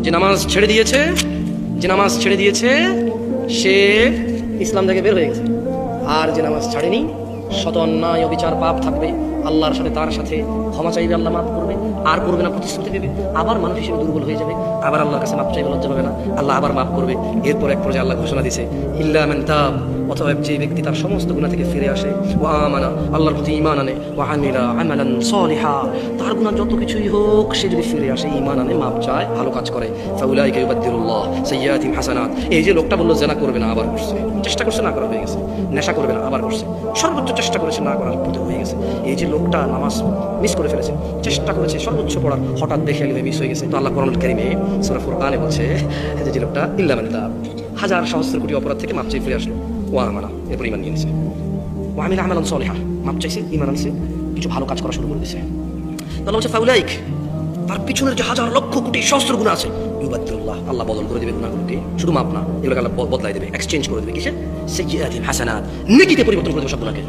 যে নামাজ ছেড়ে দিয়েছে সে ইসলাম থেকে বের হয়ে গেছে। আর যে নামাজ ছাড়েনি, শত অন্যায় অবিচার পাপ থাকবে, আল্লাহর সাথে তার সাথে ক্ষমা চাইবে, আল্লাহ মাফ করবে, আর করবে না, প্রতিশ্রুতি দেবে, আবার মানুষ হিসেবে দুর্বল হয়ে যাবে, আবার আল্লাহর কাছে মাফ চাইবে, লজ্জা পাবে না, আল্লাহ আবার মাফ করবে। এরপর এক পর্যায়ে আল্লাহ ঘোষণা দিয়েছে ইল্লা মান তাব, অথবা যে ব্যক্তি তার সমস্ত গুনাহ থেকে ফিরে আসে, ওয়া আমানা, আল্লাহর প্রতি ঈমান আনে, ওয়া আমিলা আমালান সলিহা, তার গুনাহ যত কিছুই হোক সে যদি ফিরে আসে, ঈমান আনে, মাপ চায়, ভালো কাজ করে, ফাউলাইকা ইউবাদদিলুল্লাহ সাইয়্যাতিহিম হাসানাত। এই যে লোকটা বললো জেনা করবে না, আবার করছে, চেষ্টা করছে না করা হয়ে গেছে, নেশা করবে না আবার করছে, সর্বোচ্চ চেষ্টা করেছে না করার পথে হয়ে গেছে। এই যে লোকটা নামাজ মিস করে ফেলেছে, চেষ্টা করেছে সর্বোচ্চ পড়ার, হঠাৎ দেখে গেলে মিস হয়ে গেছে, তো আল্লাহ কোরআনুল কারীমে সূরা ফুরকানে বলছে যে লোকটা ইল্লা মান তাব, হাজার সহস্র কোটি অপরাধ থেকে মাপ চেয়ে ফিরে আসলো, ওয়া আমানা, এরপর ঈমান নিয়ে নিয়েছে, ওয়া আমিলা আমালান সলিহা, মাপ চাইছে, ঈমান আনছে, কিছু ভালো কাজ করা শুরু করে দিয়েছে। তাহলে বলছে ফাউলাইক, তার পিছনের যে হাজার লক্ষ কোটি সহস্র গুনাহ আছে, ইউবাদদিলুল্লাহ, আল্লাহ বদল করে দেবে গুনাহগুলোকে, শুধু মাপ না, এগুলোকে আল্লাহ বদলাই দেবে, এক্সচেঞ্জ করে দেবে, কিসে? সাইয়্যাতিহিম হাসানাত, নেকিতে পরিবর্তন করে দেবে সব গুনাহকে।